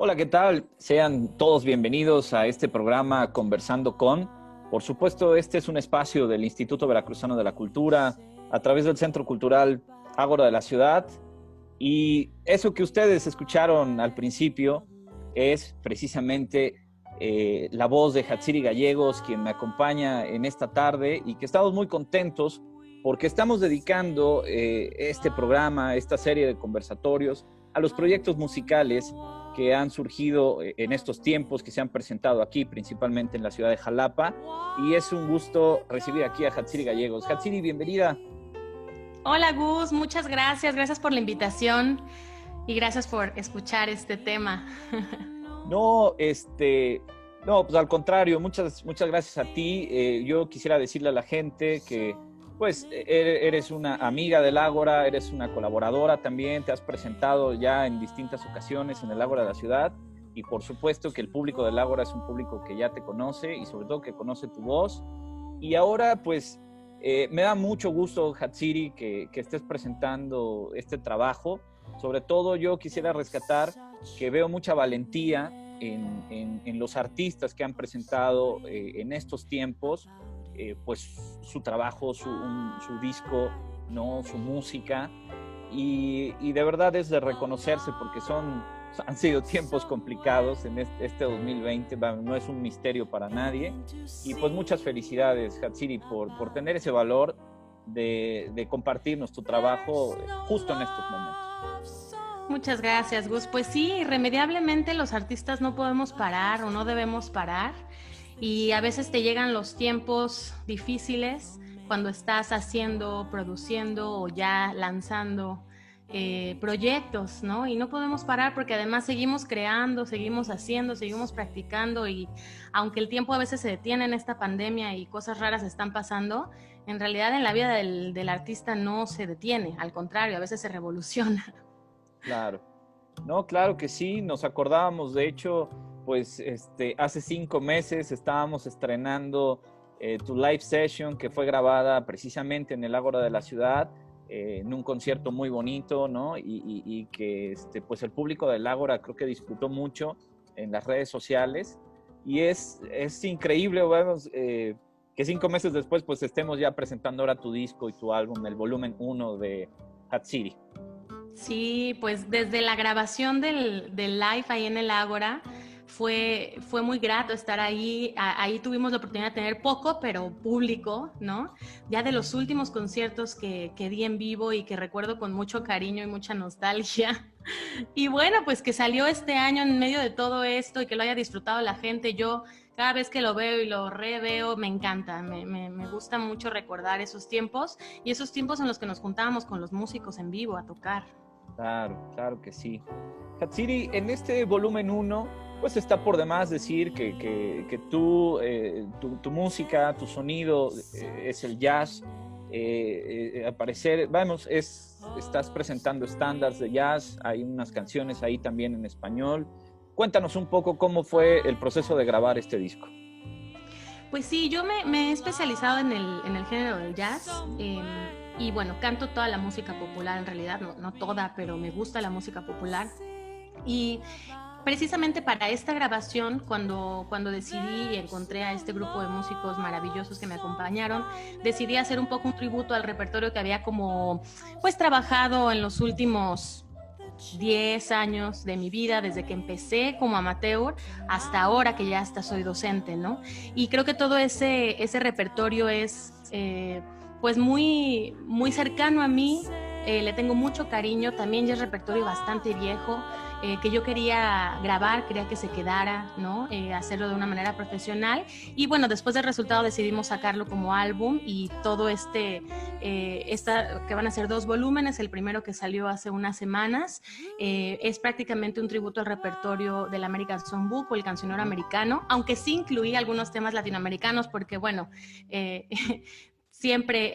Hola, ¿qué tal? Sean todos bienvenidos a este programa Conversando con. Por supuesto, este es un espacio del Instituto Veracruzano de la Cultura a través del Centro Cultural Ágora de la Ciudad. Y eso que ustedes escucharon al principio es precisamente la voz de Hatsiri Gallegos, quien me acompaña en esta tarde y que estamos muy contentos porque estamos dedicando este programa, esta serie de conversatorios a los proyectos musicales que han surgido en estos tiempos, que se han presentado aquí, principalmente en la ciudad de Jalapa. Y es un gusto recibir aquí a Hatsiri Gallegos. Hatsiri, bienvenida. Hola Gus, muchas gracias. Gracias por la invitación y gracias por escuchar este tema. No, no, pues al contrario, muchas gracias a ti. Yo quisiera decirle a la gente que pues eres una amiga del Ágora, eres una colaboradora también, te has presentado ya en distintas ocasiones en el Ágora de la Ciudad y por supuesto que el público del Ágora es un público que ya te conoce y sobre todo que conoce tu voz. Y ahora pues me da mucho gusto, Hatsiri, que estés presentando este trabajo. Sobre todo yo quisiera rescatar que veo mucha valentía en los artistas que han presentado en estos tiempos pues su trabajo, su disco, ¿no? Su música. Y de verdad es de reconocerse porque han sido tiempos complicados en este 2020, no es un misterio para nadie. Y pues muchas felicidades, Hatsiri, por tener ese valor de compartirnos tu trabajo justo en estos momentos. Muchas gracias, Gus. Pues sí, irremediablemente los artistas no podemos parar o no debemos parar. Y a veces te llegan los tiempos difíciles cuando estás haciendo, produciendo o ya lanzando proyectos, ¿no? Y no podemos parar porque además seguimos creando, seguimos haciendo, seguimos practicando y aunque el tiempo a veces se detiene en esta pandemia y cosas raras están pasando, en realidad en la vida del artista no se detiene, al contrario, a veces se revoluciona. Claro. No, claro que sí, nos acordábamos, de hecho, pues hace 5 meses estábamos estrenando tu live session que fue grabada precisamente en el Ágora de la Ciudad, en un concierto muy bonito, ¿no? Y que pues el público del Ágora creo que disfrutó mucho en las redes sociales y es increíble, vemos, que 5 meses después pues estemos ya presentando ahora tu disco y tu álbum, el volumen 1 de Hatsiri. Sí, pues desde la grabación del live ahí en el Ágora fue muy grato estar ahí. Ahí tuvimos la oportunidad de tener poco, pero público, ¿no? Ya de los últimos conciertos que di en vivo y que recuerdo con mucho cariño y mucha nostalgia. Y bueno, pues que salió este año en medio de todo esto y que lo haya disfrutado la gente. Yo cada vez que lo veo y lo reveo, me encanta. Me gusta mucho recordar esos tiempos y esos tiempos en los que nos juntábamos con los músicos en vivo a tocar. Claro, claro que sí. Hatsiri, en este volumen 1, pues está por demás decir que tú, tu música, tu sonido es el jazz. Al parecer, vamos, estás presentando estándares de jazz, hay unas canciones ahí también en español. Cuéntanos un poco cómo fue el proceso de grabar este disco. Pues sí, yo me he especializado en el género del jazz. Y bueno, canto toda la música popular en realidad, no toda, pero me gusta la música popular. Y precisamente para esta grabación, cuando decidí y encontré a este grupo de músicos maravillosos que me acompañaron, decidí hacer un poco un tributo al repertorio que había como pues trabajado en los últimos 10 años de mi vida, desde que empecé como amateur hasta ahora que ya hasta soy docente, ¿no? Y creo que todo ese repertorio es pues muy cercano a mí, le tengo mucho cariño, también ya es repertorio bastante viejo, que yo quería grabar, quería que se quedara, ¿no? Hacerlo de una manera profesional y bueno, después del resultado decidimos sacarlo como álbum y todo que van a ser 2 volúmenes, el primero que salió hace unas semanas, es prácticamente un tributo al repertorio del American Songbook o el cancionero americano, aunque sí incluí algunos temas latinoamericanos porque bueno, siempre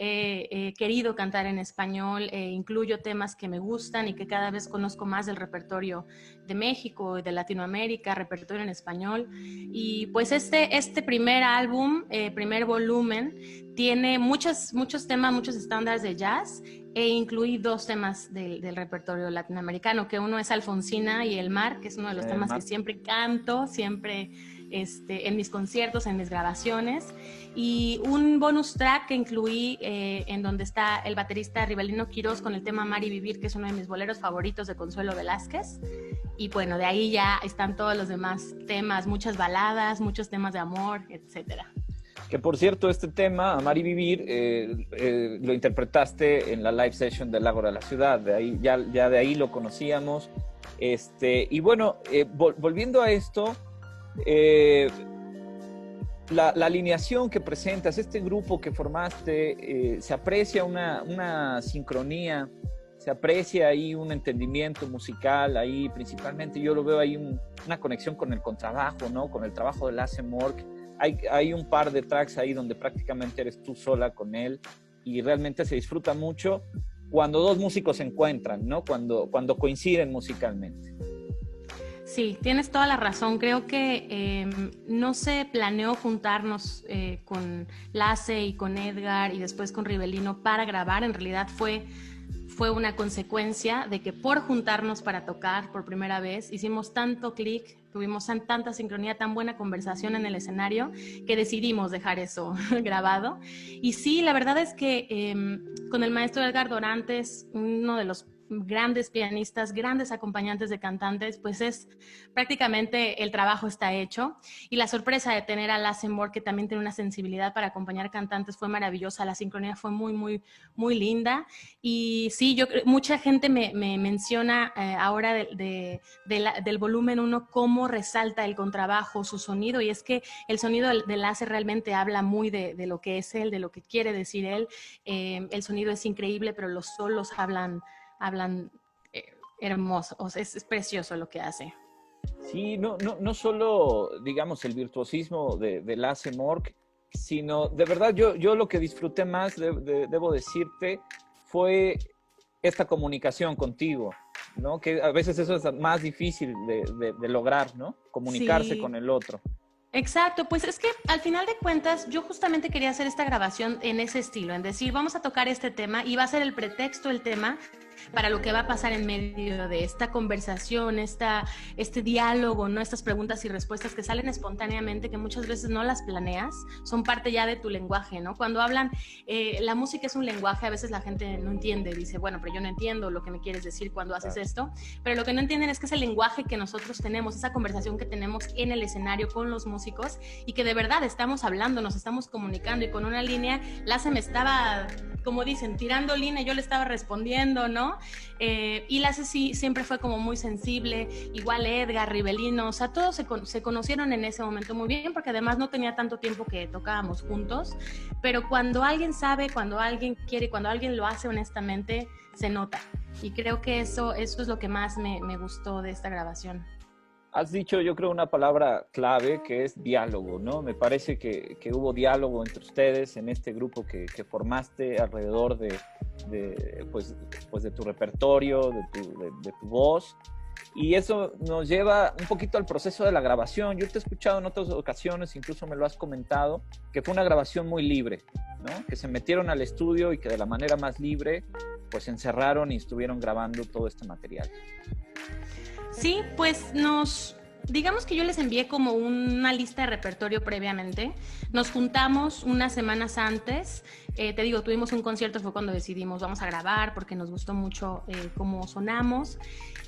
he querido cantar en español, incluyo temas que me gustan y que cada vez conozco más del repertorio de México y de Latinoamérica, repertorio en español. Y pues este primer álbum, primer volumen, tiene muchos temas, muchos estándares de jazz, e incluí 2 temas del repertorio latinoamericano, que uno es Alfonsina y El Mar, que es uno de los temas que siempre canto, siempre en mis conciertos, en mis grabaciones, y un bonus track que incluí en donde está el baterista Rivelino Quirós con el tema Amar y Vivir, que es uno de mis boleros favoritos de Consuelo Velázquez. Y bueno, de ahí ya están todos los demás temas, muchas baladas, muchos temas de amor, etcétera. Que por cierto, este tema, Amar y Vivir, lo interpretaste en la live session del Ágora de la Ciudad, de ahí, ya de ahí lo conocíamos. Y bueno, volviendo a esto, la alineación que presentas, este grupo que formaste, se aprecia una sincronía, se aprecia ahí un entendimiento musical, ahí principalmente yo lo veo ahí una conexión con el contrabajo, ¿no? Con el trabajo de Lasse Mork. Hay un par de tracks ahí donde prácticamente eres tú sola con él y realmente se disfruta mucho cuando 2 músicos se encuentran, ¿no? Cuando coinciden musicalmente. Sí, tienes toda la razón. Creo que no se planeó juntarnos con Lasse y con Edgar y después con Rivelino para grabar. En realidad fue una consecuencia de que por juntarnos para tocar por primera vez hicimos tanto clic, tuvimos tanta sincronía, tan buena conversación en el escenario que decidimos dejar eso grabado. Y sí, la verdad es que con el maestro Edgar Dorantes, uno de los grandes pianistas, grandes acompañantes de cantantes, pues es prácticamente el trabajo está hecho. Y la sorpresa de tener a Lasse Mork, que también tiene una sensibilidad para acompañar cantantes, fue maravillosa. La sincronía fue muy, muy, muy linda. Y sí, mucha gente me menciona ahora del volumen 1 cómo resalta el contrabajo, su sonido. Y es que el sonido de Lasse realmente habla muy de lo que es él, de lo que quiere decir él. El sonido es increíble, pero los solos hablan hermoso, o sea, es precioso lo que hace. Sí, no solo, digamos, el virtuosismo de Lasse Mork, sino de verdad yo lo que disfruté más, debo decirte, fue esta comunicación contigo, ¿no? Que a veces eso es más difícil de lograr, ¿no? Comunicarse con el otro. Exacto, pues es que al final de cuentas yo justamente quería hacer esta grabación en ese estilo, en decir, vamos a tocar este tema y va a ser el pretexto el tema para lo que va a pasar en medio de esta conversación, este diálogo, ¿no? Estas preguntas y respuestas que salen espontáneamente, que muchas veces no las planeas, son parte ya de tu lenguaje, ¿no? Cuando hablan, la música es un lenguaje, a veces la gente no entiende, dice, bueno, pero yo no entiendo lo que me quieres decir cuando haces esto, pero lo que no entienden es que es el lenguaje que nosotros tenemos, esa conversación que tenemos en el escenario con los músicos y que de verdad estamos hablando, nos estamos comunicando y con una línea, Lasse me estaba, como dicen, tirando línea, yo le estaba respondiendo, ¿no? Y Lasse sí, siempre fue como muy sensible, igual Edgar, Rivelino, o sea, todos se conocieron en ese momento muy bien, porque además no tenía tanto tiempo que tocábamos juntos, pero cuando alguien sabe, cuando alguien quiere, cuando alguien lo hace honestamente, se nota. Y creo que eso es lo que más me gustó de esta grabación. Has dicho, yo creo, una palabra clave que es diálogo, ¿no? Me parece que hubo diálogo entre ustedes en este grupo que formaste alrededor de tu repertorio, de tu voz. Y eso nos lleva un poquito al proceso de la grabación. Yo te he escuchado en otras ocasiones, incluso me lo has comentado, que fue una grabación muy libre, ¿no? Que se metieron al estudio y que de la manera más libre, pues se encerraron y estuvieron grabando todo este material. Sí, pues digamos que yo les envié como una lista de repertorio previamente. Nos juntamos unas semanas antes. Te digo, tuvimos un concierto, fue cuando decidimos vamos a grabar porque nos gustó mucho cómo sonamos.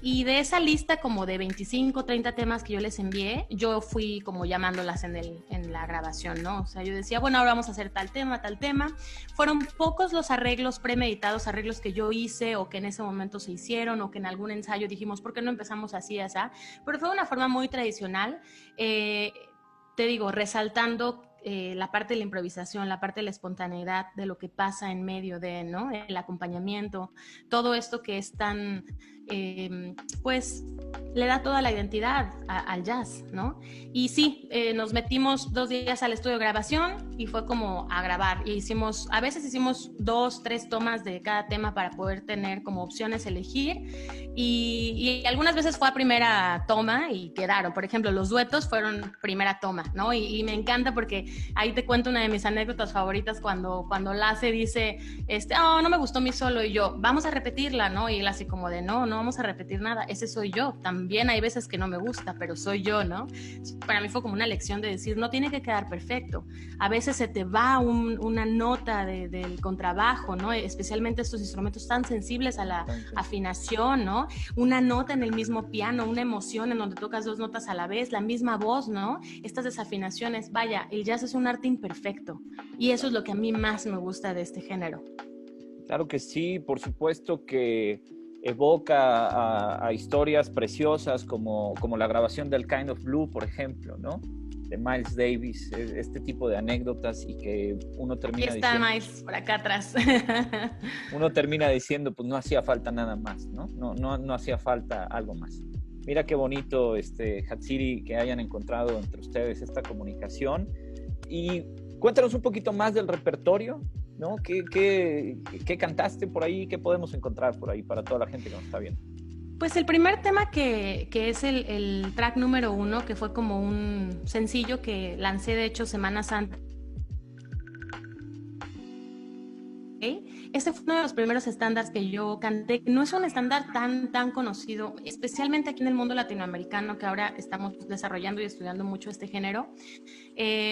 Y de esa lista como de 25, 30 temas que yo les envié, yo fui como llamándolas en la grabación, ¿no? O sea, yo decía, bueno, ahora vamos a hacer tal tema, tal tema. Fueron pocos los arreglos premeditados, arreglos que yo hice o que en ese momento se hicieron o que en algún ensayo dijimos, ¿por qué no empezamos así, así? Pero fue de una forma muy tradicional, te digo, resaltando la parte de la improvisación, la parte de la espontaneidad, de lo que pasa en medio de, ¿no? El acompañamiento, todo esto que es tan pues le da toda la identidad al jazz, ¿no? Y sí, nos metimos 2 días al estudio de grabación y fue como a grabar. Y a veces hicimos 2, 3 tomas de cada tema para poder tener como opciones elegir. Y algunas veces fue a primera toma y quedaron. Por ejemplo, los duetos fueron primera toma, ¿no? Y me encanta porque ahí te cuento una de mis anécdotas favoritas cuando Lasse dice, no me gustó mi solo, y yo, vamos a repetirla, ¿no? Y él así como de, no vamos a repetir nada, ese soy yo. También hay veces que no me gusta, pero soy yo, ¿no? Para mí fue como una lección de decir, no tiene que quedar perfecto. A veces se te va una nota del contrabajo, ¿no? Especialmente estos instrumentos tan sensibles a la afinación, ¿no? Una nota en el mismo piano, una emoción en donde tocas 2 notas a la vez, la misma voz, ¿no? Estas desafinaciones, vaya, el jazz es un arte imperfecto y eso es lo que a mí más me gusta de este género. Claro que sí, por supuesto que evoca a historias preciosas como la grabación del Kind of Blue, por ejemplo, ¿no? De Miles Davis, este tipo de anécdotas, y que uno termina diciendo... Aquí está Miles, por acá atrás. Uno termina diciendo, pues no hacía falta nada más, ¿no? No hacía falta algo más. Mira qué bonito, Hatsiri, que hayan encontrado entre ustedes esta comunicación. Y cuéntanos un poquito más del repertorio, ¿no? ¿Qué cantaste por ahí? ¿Qué podemos encontrar por ahí para toda la gente que nos está viendo? Pues el primer tema que es el track número 1, que fue como un sencillo que lancé de hecho semanas antes. Este fue uno de los primeros estándares que yo canté. No es un estándar tan conocido, especialmente aquí en el mundo latinoamericano, que ahora estamos desarrollando y estudiando mucho este género.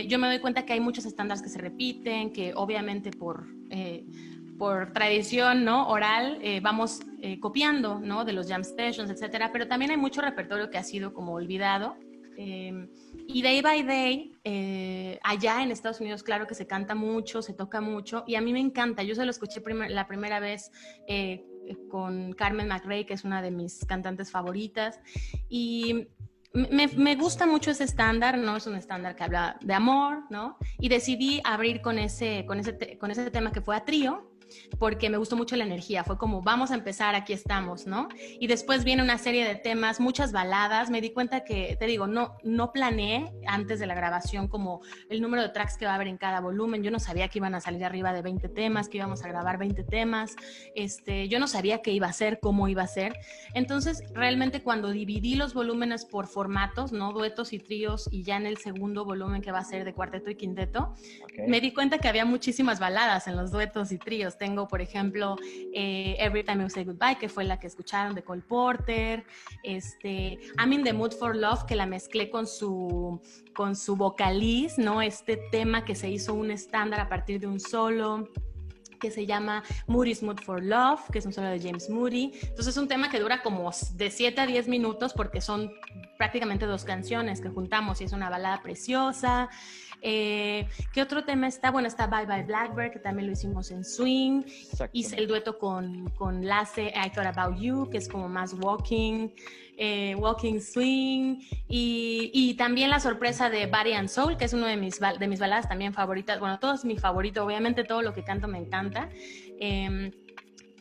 Yo me doy cuenta que hay muchos estándares que se repiten, que obviamente por tradición, ¿no?, oral, vamos copiando, ¿no?, de los jam stations, etcétera, pero también hay mucho repertorio que ha sido como olvidado. Y Day by Day, allá en Estados Unidos, claro que se canta mucho, se toca mucho, y a mí me encanta. Yo se lo escuché la primera vez con Carmen McRae, que es una de mis cantantes favoritas, y me gusta mucho ese estándar, ¿no? Es un estándar que habla de amor, ¿no? Y decidí abrir con ese tema que fue a trío, porque me gustó mucho la energía. Fue como, vamos a empezar, aquí estamos, ¿no? Y después viene una serie de temas, muchas baladas. Me di cuenta que, te digo, no planeé antes de la grabación como el número de tracks que va a haber en cada volumen. Yo no sabía que iban a salir arriba de 20 temas, que íbamos a grabar 20 temas. Yo no sabía qué iba a ser, cómo iba a ser. Entonces, realmente cuando dividí los volúmenes por formatos, ¿no?, duetos y tríos, y ya en el segundo volumen, que va a ser de cuarteto y quinteto, me di cuenta que había muchísimas baladas en los duetos y tríos. Tengo, por ejemplo, Every Time You Say Goodbye, que fue la que escucharon de Cole Porter, I'm in the Mood for Love, que la mezclé con su vocaliz, ¿no? Este tema que se hizo un estándar a partir de un solo, que se llama Moody's Mood for Love, que es un solo de James Moody. Entonces es un tema que dura como de 7 a 10 minutos porque son prácticamente 2 canciones que juntamos y es una balada preciosa. ¿Qué otro tema está? Bueno, está Bye Bye Blackbird, que también lo hicimos en swing. Hice el dueto con Lasse, I Thought About You, que es como más walking swing, y también la sorpresa de Body and Soul, que es uno de mis baladas también favoritas. Bueno, todo es mi favorito, obviamente todo lo que canto me encanta.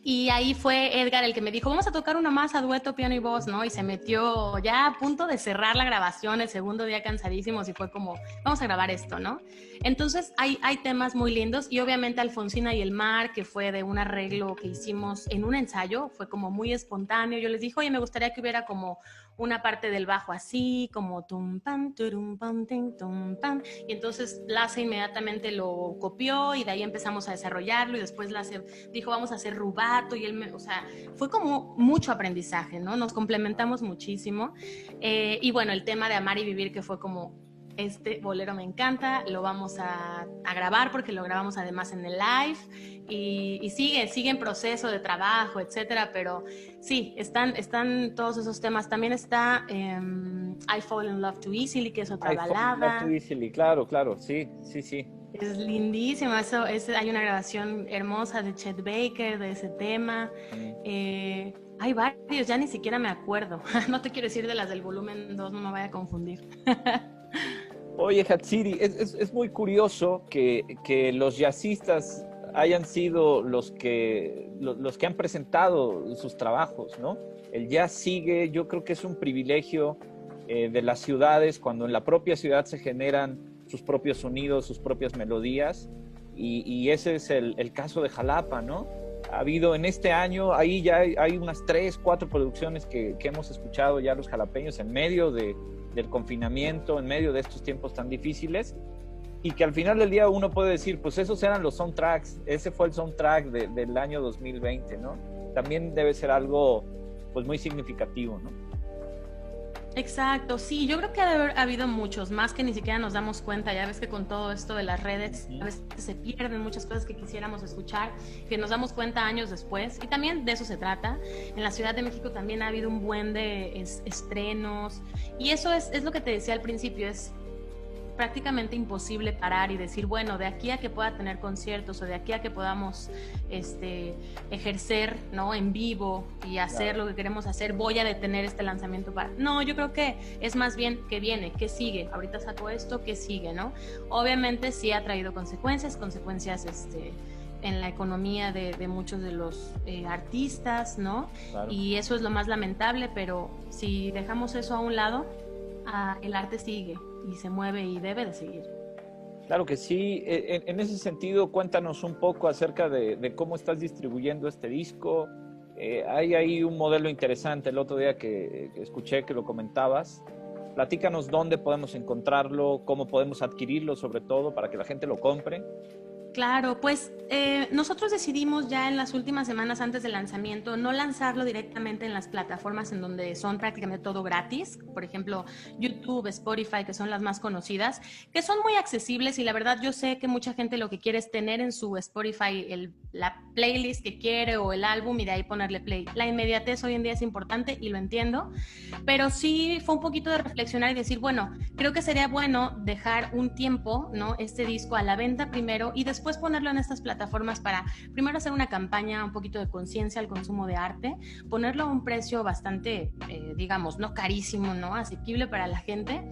Y ahí fue Edgar el que me dijo, vamos a tocar una más a dueto, piano y voz, ¿no? Y se metió ya a punto de cerrar la grabación, el segundo día cansadísimos, y fue como, vamos a grabar esto, ¿no? Entonces hay temas muy lindos, y obviamente Alfonsina y el Mar, que fue de un arreglo que hicimos en un ensayo, fue como muy espontáneo. Yo les dije, oye, me gustaría que hubiera como una parte del bajo así, como tum pam, turum pam, tum pam, y entonces Lasse inmediatamente lo copió, y de ahí empezamos a desarrollarlo, y después Lasse dijo, vamos a hacer rubato, y él o sea, fue como mucho aprendizaje, ¿no? Nos complementamos muchísimo, y bueno, el tema de Amar y Vivir, que fue como, este bolero me encanta, lo vamos a grabar porque lo grabamos además en el live, y sigue en proceso de trabajo, etcétera, pero sí, están todos esos temas. También está I Fall in Love Too Easily, que es otra balada. I Fall in Love Too Easily, claro, sí. Es lindísima, hay una grabación hermosa de Chet Baker de ese tema. Hay varios, ya ni siquiera me acuerdo. No te quiero decir de las del volumen 2, no me vaya a confundir. Oye, Hatsiri, es muy curioso que los jazzistas hayan sido los que han presentado sus trabajos, ¿no? El jazz sigue, yo creo que es un privilegio de las ciudades, cuando en la propia ciudad se generan sus propios sonidos, sus propias melodías, y ese es el caso de Jalapa, ¿no? Ha habido en este año, ahí ya hay unas 3, 4 producciones que hemos escuchado ya los jalapeños en medio del confinamiento, en medio de estos tiempos tan difíciles, y que al final del día uno puede decir, pues esos eran los soundtracks, ese fue el soundtrack del año 2020, ¿no? También debe ser algo pues muy significativo, ¿no? Exacto, sí, yo creo que ha habido muchos, más que ni siquiera nos damos cuenta. Ya ves que con todo esto de las redes a veces se pierden muchas cosas que quisiéramos escuchar, que nos damos cuenta años después, y también de eso se trata. En la Ciudad de México también ha habido un buen de estrenos, y eso es lo que te decía al principio, es prácticamente imposible parar y decir, bueno, de aquí a que pueda tener conciertos o de aquí a que podamos ejercer, ¿no?, en vivo y hacer lo que queremos hacer, voy a detener este lanzamiento para... No, yo creo que es más bien que viene, que sigue. Ahorita saco esto, que sigue, ¿no? Obviamente sí ha traído consecuencias en la economía de muchos de los artistas, ¿no? Claro. Y eso es lo más lamentable, pero si dejamos eso a un lado, el arte sigue y se mueve y debe de seguir. Claro que sí. En ese sentido, cuéntanos un poco acerca de cómo estás distribuyendo este disco. Hay ahí un modelo interesante el otro día que escuché que lo comentabas. Platícanos dónde podemos encontrarlo, cómo podemos adquirirlo, sobre todo para que la gente lo compre. Claro, pues nosotros decidimos ya en las últimas semanas antes del lanzamiento no lanzarlo directamente en las plataformas en donde son prácticamente todo gratis, por ejemplo YouTube, Spotify, que son las más conocidas, que son muy accesibles, y la verdad yo sé que mucha gente lo que quiere es tener en su Spotify la playlist que quiere o el álbum y de ahí ponerle play. La inmediatez hoy en día es importante y lo entiendo, pero sí fue un poquito de reflexionar y decir, bueno, creo que sería bueno dejar un tiempo, ¿no?, este disco a la venta primero y después ponerlo en estas plataformas para primero hacer una campaña, un poquito de conciencia al consumo de arte, ponerlo a un precio bastante, digamos, no carísimo, ¿no?, asequible para la gente,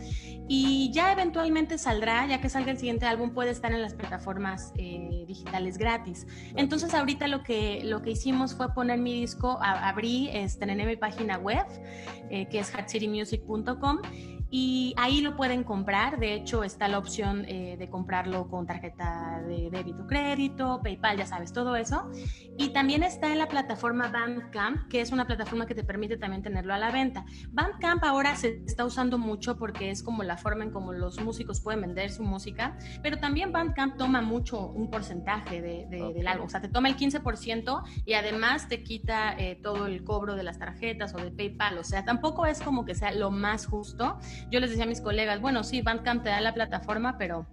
y ya eventualmente saldrá, ya que salga el siguiente álbum, puede estar en las plataformas digitales gratis. Entonces ahorita lo que hicimos fue poner mi disco, abrí, estrené mi página web, que es heartcitymusic.com, y ahí lo pueden comprar. De hecho está la opción de comprarlo con tarjeta de débito o crédito, PayPal, ya sabes, todo eso. Y también está en la plataforma Bandcamp, que es una plataforma que te permite también tenerlo a la venta. Bandcamp ahora se está usando mucho porque es como la forma en cómo los músicos pueden vender su música, pero también Bandcamp toma mucho un porcentaje del álbum, o sea, te toma el 15% y además te quita todo el cobro de las tarjetas o de PayPal. O sea, tampoco es como que sea lo más justo. Yo les decía a mis colegas, bueno, sí, Bandcamp te da la plataforma, pero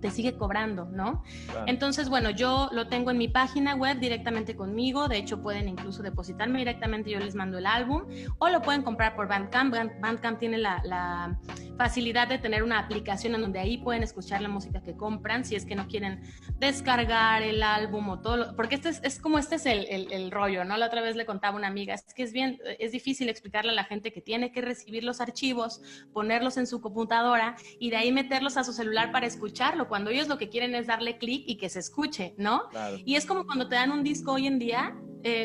te sigue cobrando, ¿no? Claro. Entonces, bueno, yo lo tengo en mi página web directamente conmigo. De hecho, pueden incluso depositarme directamente, yo les mando el álbum, o lo pueden comprar por Bandcamp. Bandcamp tiene la facilidad de tener una aplicación en donde ahí pueden escuchar la música que compran, si es que no quieren descargar el álbum o todo, porque este es el rollo, ¿no? La otra vez le contaba a una amiga, es que es difícil explicarle a la gente que tiene que recibir los archivos, ponerlos en su computadora y de ahí meterlos a su celular para escucharlo, cuando ellos lo que quieren es darle clic y que se escuche, ¿no? Claro. Y es como cuando te dan un disco hoy en día,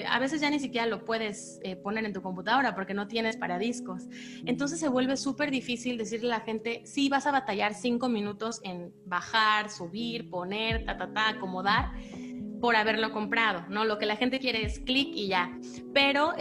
a veces ya ni siquiera lo puedes poner en tu computadora porque no tienes para discos. Entonces se vuelve súper difícil decirle a la gente, sí, vas a batallar 5 minutos en bajar, subir, poner, acomodar, por haberlo comprado, ¿no? Lo que la gente quiere es clic y ya, pero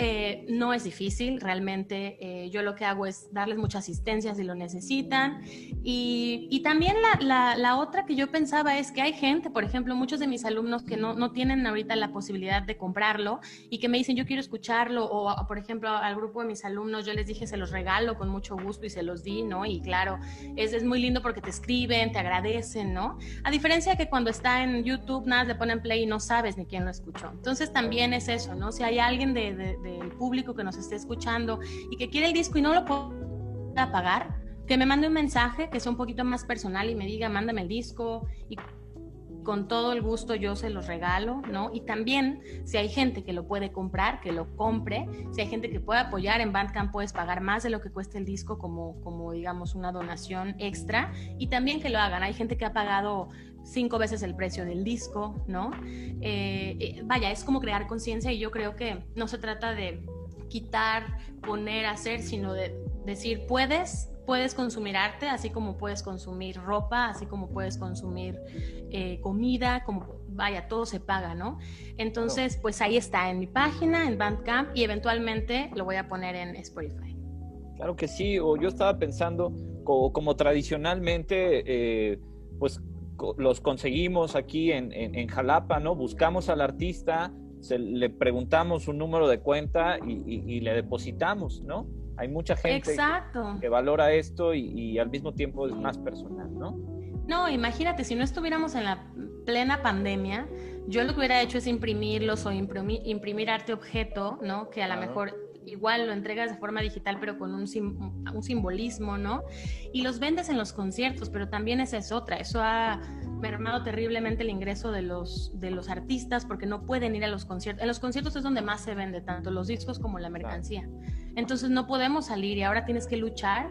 no es difícil, realmente. Yo lo que hago es darles mucha asistencia si lo necesitan, y también la otra que yo pensaba es que hay gente, por ejemplo, muchos de mis alumnos que no tienen ahorita la posibilidad de comprarlo y que me dicen, yo quiero escucharlo, o por ejemplo, al grupo de mis alumnos yo les dije, se los regalo con mucho gusto y se los di, ¿no? Y claro, es muy lindo porque te escriben, te agradecen, ¿no? A diferencia de que cuando está en YouTube, nada, le ponen play y no sabes ni quién lo escuchó. Entonces también es eso, ¿no? Si hay alguien del público que nos esté escuchando y que quiere el disco y no lo pueda pagar, que me mande un mensaje que sea un poquito más personal y me diga, mándame el disco, y con todo el gusto yo se los regalo, ¿no? Y también, si hay gente que lo puede comprar, que lo compre. Si hay gente que puede apoyar, en Bandcamp puedes pagar más de lo que cuesta el disco como digamos una donación extra, y también que lo hagan. Hay gente que ha pagado 5 veces el precio del disco, ¿no? Vaya, es como crear conciencia, y yo creo que no se trata de quitar, poner, hacer, sino de decir, puedes consumir arte, así como puedes consumir ropa, así como puedes consumir comida, como vaya, todo se paga, ¿no? Entonces, pues ahí está, en mi página, en Bandcamp, y eventualmente lo voy a poner en Spotify. Claro que sí, o yo estaba pensando, como tradicionalmente, pues los conseguimos aquí en Jalapa, ¿no? Buscamos al artista, le preguntamos un número de cuenta y le depositamos, ¿no? Hay mucha gente que valora esto y al mismo tiempo es más personal, ¿no? No, imagínate, si no estuviéramos en la plena pandemia, yo lo que hubiera hecho es imprimirlos o imprimir arte objeto, ¿no? Que a lo mejor igual lo entregas de forma digital, pero con un simbolismo, ¿no? Y los vendes en los conciertos, pero también esa es otra. Eso ha mermado terriblemente el ingreso de los artistas, porque no pueden ir a los conciertos. En los conciertos es donde más se vende, tanto los discos como la mercancía. Entonces no podemos salir, y ahora tienes que luchar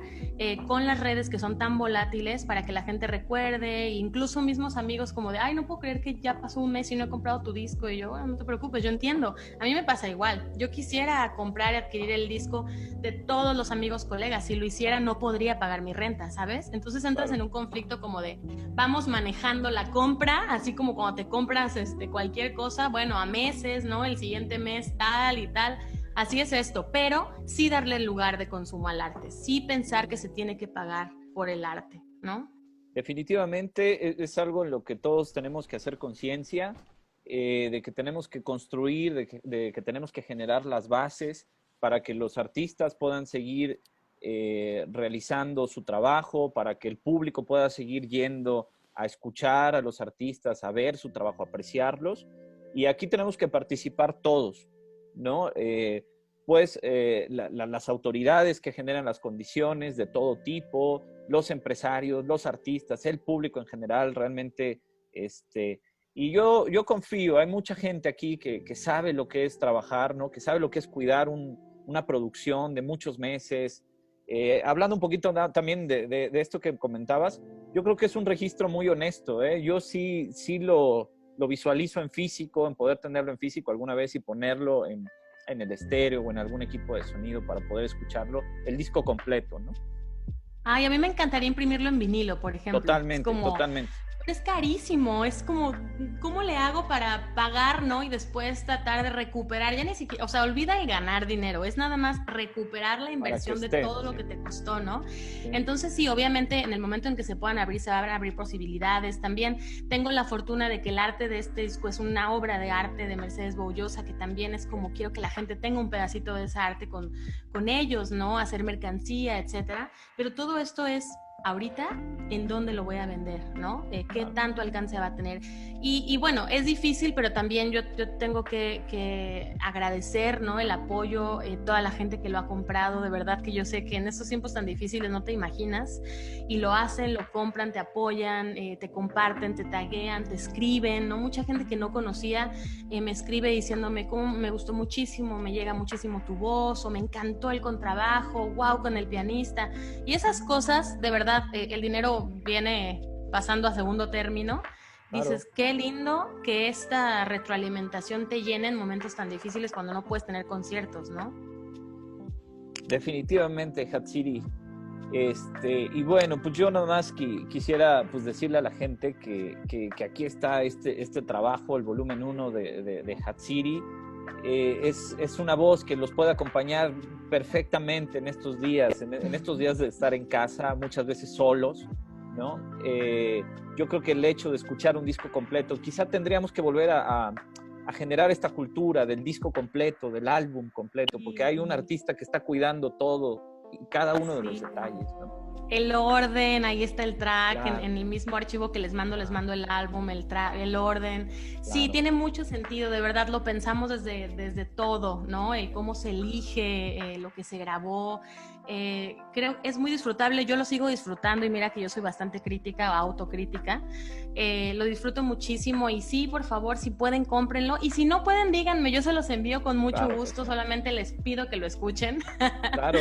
con las redes que son tan volátiles para que la gente recuerde, incluso mismos amigos como de, ay, no puedo creer que ya pasó un mes y no he comprado tu disco. Y yo, bueno, no te preocupes, yo entiendo. A mí me pasa igual. Yo quisiera comprar y adquirir el disco de todos los amigos, colegas. Si lo hiciera, no podría pagar mi renta, ¿sabes? Entonces entras en un conflicto como de, vamos manejando la compra, así como cuando te compras cualquier cosa, bueno, a meses, ¿no? El siguiente mes tal y tal. Así es esto, pero sí darle el lugar de consumo al arte, sí pensar que se tiene que pagar por el arte, ¿no? Definitivamente es algo en lo que todos tenemos que hacer conciencia, de que tenemos que construir, de que tenemos que generar las bases para que los artistas puedan seguir realizando su trabajo, para que el público pueda seguir yendo a escuchar a los artistas, a ver su trabajo, a apreciarlos. Y aquí tenemos que participar todos, ¿no? Las autoridades que generan las condiciones de todo tipo, los empresarios, los artistas, el público en general, realmente, y yo confío, hay mucha gente aquí que sabe lo que es trabajar, ¿no? Que sabe lo que es cuidar una producción de muchos meses. Hablando un poquito también de esto que comentabas, yo creo que es un registro muy honesto, ¿eh? Yo sí lo visualizo en físico, en poder tenerlo en físico alguna vez y ponerlo en el estéreo o en algún equipo de sonido para poder escucharlo, el disco completo, ¿no? Ay, a mí me encantaría imprimirlo en vinilo, por ejemplo. Totalmente. Es carísimo, es como, ¿cómo le hago para pagar, no? Y después tratar de recuperar, ya ni siquiera, o sea, olvida el ganar dinero, es nada más recuperar la inversión de todo lo que te costó, ¿no? Sí. Entonces sí, obviamente en el momento en que se puedan abrir, se van a abrir posibilidades. También tengo la fortuna de que el arte de este disco es una obra de arte de Mercedes Boullosa, que también es como, quiero que la gente tenga un pedacito de esa arte con ellos, ¿no? Hacer mercancía, etcétera. Pero todo esto es ahorita, ¿en dónde lo voy a vender? ¿No? ¿Qué tanto alcance va a tener? Y bueno, es difícil, pero también yo tengo que agradecer, ¿no? El apoyo, toda la gente que lo ha comprado, de verdad que yo sé que en estos tiempos tan difíciles no te imaginas, y lo hacen, lo compran, te apoyan, te comparten, te taguean, te escriben, ¿no? Mucha gente que no conocía me escribe diciéndome cómo me gustó muchísimo, me llega muchísimo tu voz, o me encantó el contrabajo, wow, con el pianista, y esas cosas, de verdad, el dinero viene pasando a segundo término. Claro. Dices, qué lindo que esta retroalimentación te llene en momentos tan difíciles cuando no puedes tener conciertos, ¿no? Definitivamente, Hatsiri. Y bueno, pues yo nada más quisiera pues decirle a la gente que aquí está este trabajo, el volumen 1 de Hatsiri. Es una voz que los puede acompañar perfectamente en estos días, en estos días de estar en casa, muchas veces solos, ¿no? Yo creo que el hecho de escuchar un disco completo, quizá tendríamos que volver a generar esta cultura del disco completo, del álbum completo, porque hay un artista que está cuidando todo y cada uno de los detalles, ¿no? El orden, ahí está el track, claro. en el mismo archivo que les mando el álbum, el orden. Claro. Sí, tiene mucho sentido, de verdad lo pensamos desde todo, ¿no? Cómo se elige, lo que se grabó. Creo que es muy disfrutable, yo lo sigo disfrutando, y mira que yo soy bastante crítica o autocrítica. Lo disfruto muchísimo, y sí, por favor, si pueden, cómprenlo, y si no pueden, díganme, yo se los envío con mucho gusto, solamente les pido que lo escuchen. Claro.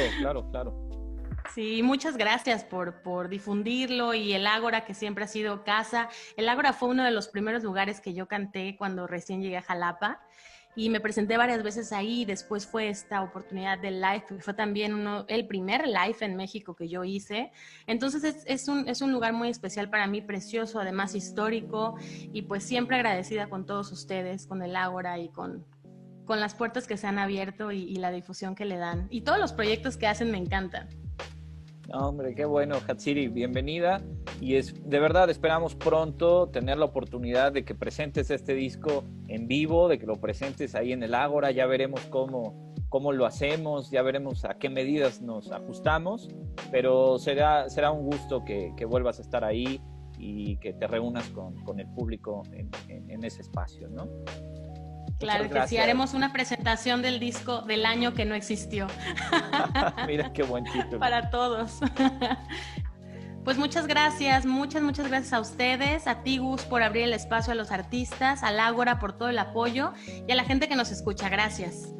Sí, muchas gracias por difundirlo y el Ágora, que siempre ha sido casa. El Ágora fue uno de los primeros lugares que yo canté cuando recién llegué a Jalapa y me presenté varias veces ahí. Después fue esta oportunidad del live, que fue también el primer live en México que yo hice. Entonces es un lugar muy especial para mí, precioso, además histórico, y pues siempre agradecida con todos ustedes, con el Ágora y con las puertas que se han abierto y la difusión que le dan. Y todos los proyectos que hacen me encantan. No, hombre, qué bueno, Hatsiri, bienvenida. Y de verdad esperamos pronto tener la oportunidad de que presentes este disco en vivo, de que lo presentes ahí en el Ágora. Ya veremos cómo lo hacemos, ya veremos a qué medidas nos ajustamos, pero será un gusto que vuelvas a estar ahí y que te reúnas con el público en ese espacio, ¿no? Claro que sí, haremos una presentación del disco del año que no existió. Mira qué buen título. Para todos. Pues muchas gracias a ustedes, a ti, Gus, por abrir el espacio a los artistas, al Ágora por todo el apoyo y a la gente que nos escucha. Gracias.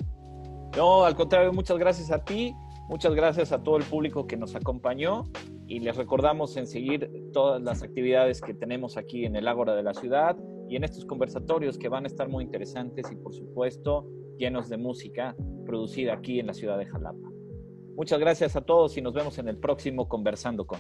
No, al contrario, muchas gracias a ti, muchas gracias a todo el público que nos acompañó y les recordamos en seguir todas las actividades que tenemos aquí en el Ágora de la ciudad y en estos conversatorios que van a estar muy interesantes y por supuesto llenos de música producida aquí en la ciudad de Jalapa. Muchas gracias a todos y nos vemos en el próximo Conversando con.